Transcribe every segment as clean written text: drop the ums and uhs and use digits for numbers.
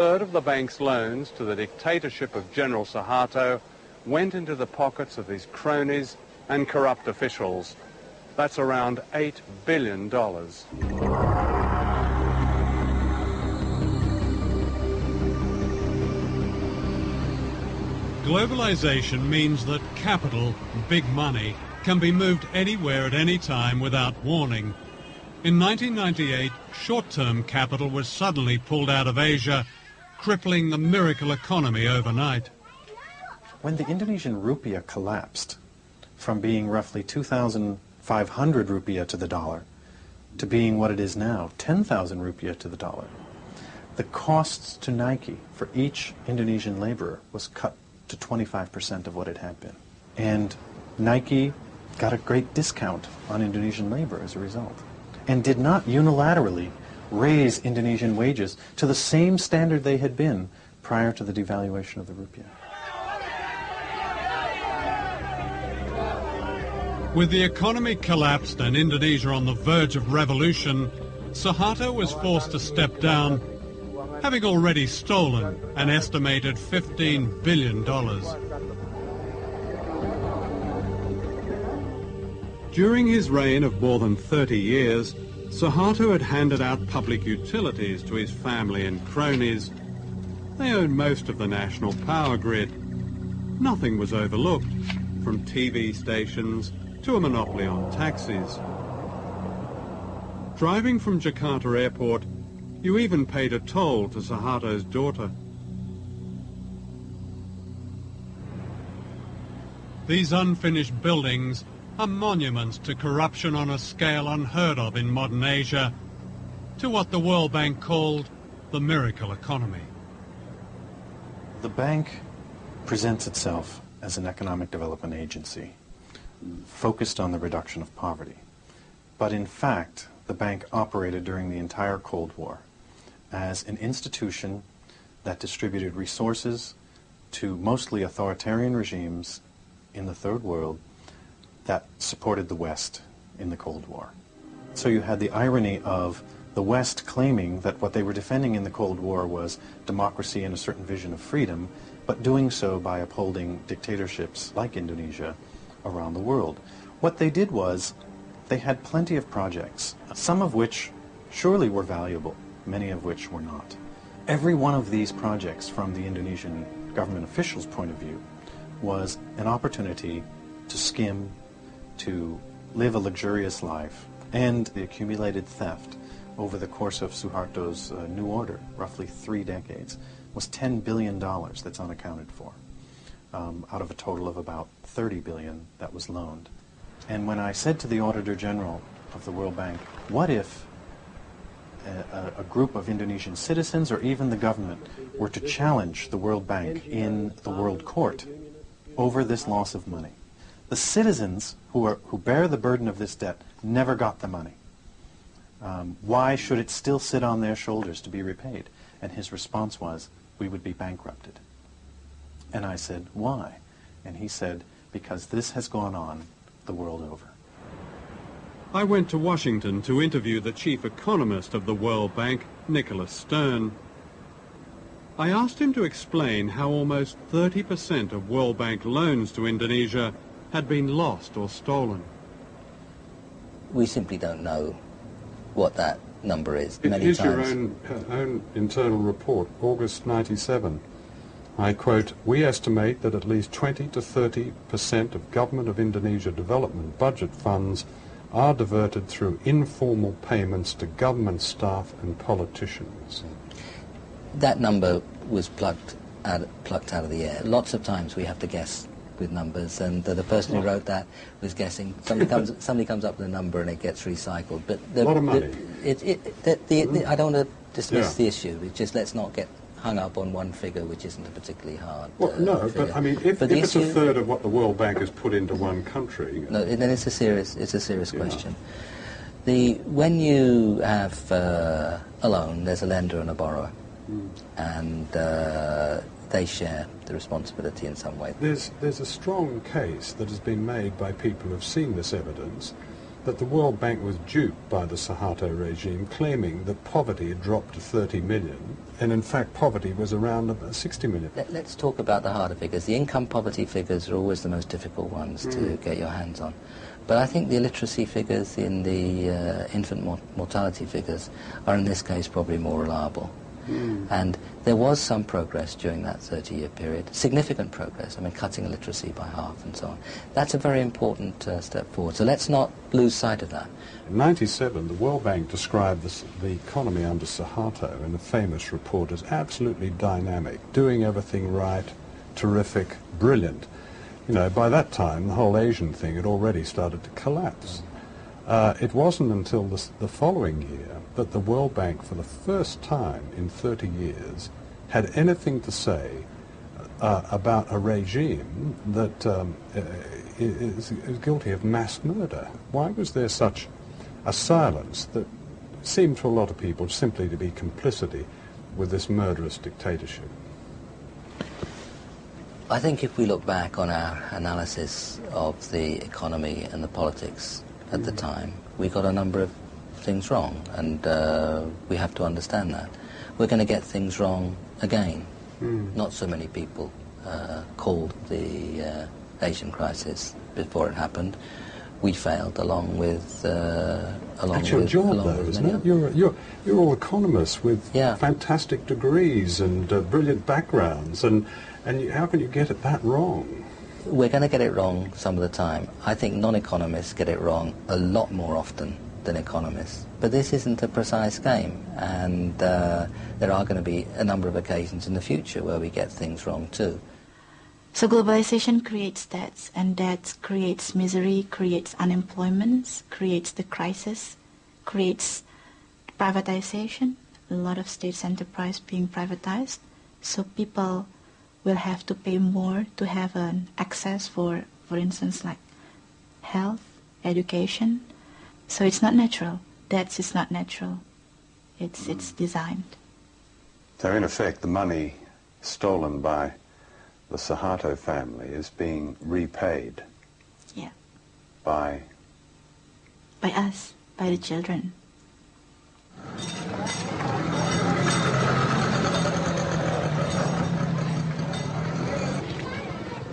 third of the bank's loans to the dictatorship of General Suharto went into the pockets of his cronies and corrupt officials. That's around $8 billion. Globalization means that capital, big money, can be moved anywhere at any time without warning. In 1998, short-term capital was suddenly pulled out of Asia, crippling the miracle economy overnight. When the Indonesian rupiah collapsed from being roughly 2,500 rupiah to the dollar to being what it is now, 10,000 rupiah to the dollar, the costs to Nike for each Indonesian laborer was cut to 25% of what it had been. And Nike got a great discount on Indonesian labor as a result, and did not unilaterally raise Indonesian wages to the same standard they had been prior to the devaluation of the rupiah. With the economy collapsed and Indonesia on the verge of revolution, Suharto was forced to step down, having already stolen an estimated $15 billion. During his reign of more than 30 years, Suharto had handed out public utilities to his family and cronies. They owned most of the national power grid. Nothing was overlooked, from TV stations to a monopoly on taxis. Driving from Jakarta Airport, you even paid a toll to Suharto's daughter. These unfinished buildings are monuments to corruption on a scale unheard of in modern Asia, to what the World Bank called the miracle economy. The bank presents itself as an economic development agency focused on the reduction of poverty. But in fact, the bank operated during the entire Cold War as an institution that distributed resources to mostly authoritarian regimes in the Third World that supported the West in the Cold War. So you had the irony of the West claiming that what they were defending in the Cold War was democracy and a certain vision of freedom, but doing so by upholding dictatorships like Indonesia around the world. What they did was they had plenty of projects, some of which surely were valuable, many of which were not. Every one of these projects, from the Indonesian government officials' point of view, was an opportunity to skim, to live a luxurious life, and the accumulated theft over the course of Suharto's new order, roughly 3 decades, was $10 billion that's unaccounted for, out of a total of about $30 billion that was loaned. And when I said to the Auditor General of the World Bank, what if a group of Indonesian citizens or even the government were to challenge the World Bank in the World Court over this loss of money? The citizens who bear the burden of this debt never got the money. Why should it still sit on their shoulders to be repaid? And his response was, we would be bankrupted. And I said, why? And he said, because this has gone on the world over. I went to Washington to interview the chief economist of the World Bank, Nicholas Stern. I asked him to explain how almost 30% of World Bank loans to Indonesia had been lost or stolen. We simply don't know what that number is. It is your own internal report, August 97. I quote, we estimate that at least 20 to 30% of Government of Indonesia development budget funds are diverted through informal payments to government staff and politicians. That number was plucked out of the air. Lots of times we have to guess with numbers, and the person who wrote that was guessing. Somebody comes up with a number and it gets recycled. But a lot of money. I don't want to dismiss the issue. It's just let's not get hung up on one figure, which isn't a particularly hard no, figure. but I mean, if it's a third of what the World Bank has put into one country... No, then it's a serious question. When you have a loan, there's a lender and a borrower, and they share the responsibility in some way. There's a strong case that has been made by people who have seen this evidence that the World Bank was duped by the Suharto regime, claiming that poverty had dropped to 30 million, and in fact poverty was around 60 million. Let's talk about the harder figures. The income poverty figures are always the most difficult ones to get your hands on. But I think the illiteracy figures in the infant mortality figures are in this case probably more reliable. And there was some progress during that 30-year period, significant progress, I mean cutting illiteracy by half and so on. That's a very important step forward, so let's not lose sight of that. In 1997, the World Bank described the economy under Suharto in a famous report as absolutely dynamic, doing everything right, terrific, brilliant. You know, by that time, the whole Asian thing had already started to collapse. It wasn't until the following year that the World Bank, for the first time in 30 years, had anything to say about a regime that is guilty of mass murder. Why was there such a silence that seemed to a lot of people simply to be complicity with this murderous dictatorship? I think if we look back on our analysis of the economy and the politics at the time, we got a number of things wrong, and we have to understand that. We're going to get things wrong again. Not so many people called the Asian crisis before it happened. We failed along with That's your job, though, isn't it? You're all economists with fantastic degrees and brilliant backgrounds, and how can you get it that wrong? We're going to get it wrong some of the time. I think non-economists get it wrong a lot more often than economists. But this isn't a precise game, and there are going to be a number of occasions in the future where we get things wrong too. So globalization creates debts, and debts creates misery, creates unemployment, creates the crisis, creates privatization, a lot of states' enterprise being privatized. So people will have to pay more to have an access for instance, like health, education. So it's not natural. Debts is not natural. It's designed. So in effect, the money stolen by the Suharto family is being repaid. Yeah. By us, by the children.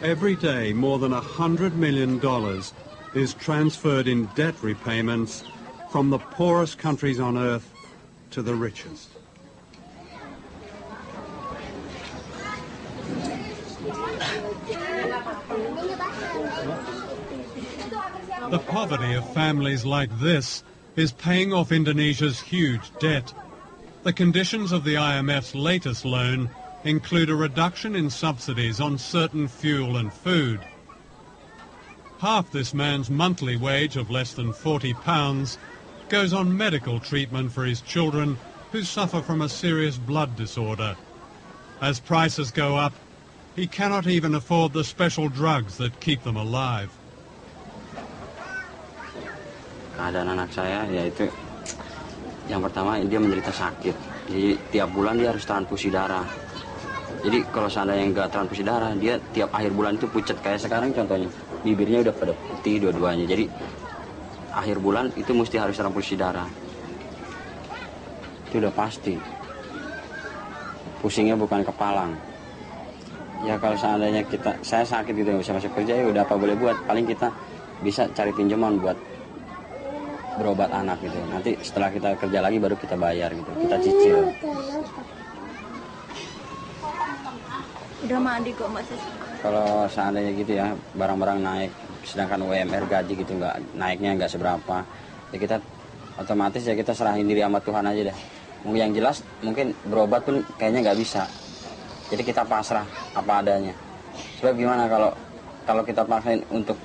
Every day, more than $100 million is transferred in debt repayments from the poorest countries on earth to the richest. The poverty of families like this is paying off Indonesia's huge debt. The conditions of the IMF's latest loan include a reduction in subsidies on certain fuel and food. Half this man's monthly wage of less than £40 goes on medical treatment for his children who suffer from a serious blood disorder. As prices go up, he cannot even afford the special drugs that keep them alive. Keadaan anak saya yaitu yang pertama dia menderita sakit. Jadi tiap bulan dia harus transfusi darah. Jadi kalau seandainya nggak transfusi darah, dia tiap akhir bulan itu pucat. Kayak sekarang contohnya, bibirnya udah pada putih dua-duanya. Jadi akhir bulan itu mesti harus transfusi darah. Itu udah pasti. Pusingnya bukan kepalang. Ya kalau seandainya saya sakit gitu nggak bisa masuk kerja, ya udah apa boleh buat. Paling kita bisa cari pinjaman buat berobat anak gitu. Nanti setelah kita kerja lagi baru kita bayar gitu. Kita cicil. Udah mandi kok Mas. Kalau seandainya gitu ya, barang-barang naik, sedangkan UMR gaji gitu naiknya nggak seberapa, ya kita otomatis ya kita serahin diri sama Tuhan aja deh. Yang jelas mungkin berobat pun kayaknya nggak bisa. Jadi kita pasrah apa adanya. Sebab gimana kalau kita paksain untuk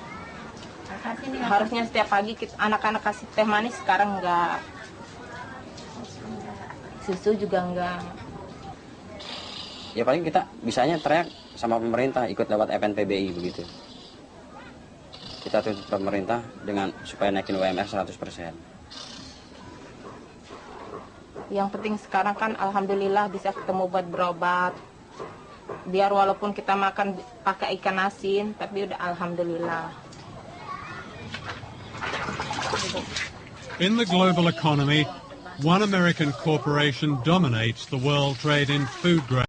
harusnya setiap pagi anak-anak kasih teh manis, sekarang enggak. Susu juga enggak. Ya paling kita bisanya teriak sama pemerintah, ikut lewat FNPBI begitu. Kita tuntut pemerintah dengan supaya naikin UMR 100%. Yang penting sekarang kan alhamdulillah bisa ketemu buat berobat. Biar walaupun kita makan pakai ikan asin, tapi udah alhamdulillah. In the global economy, one American corporation dominates the world trade in food grain.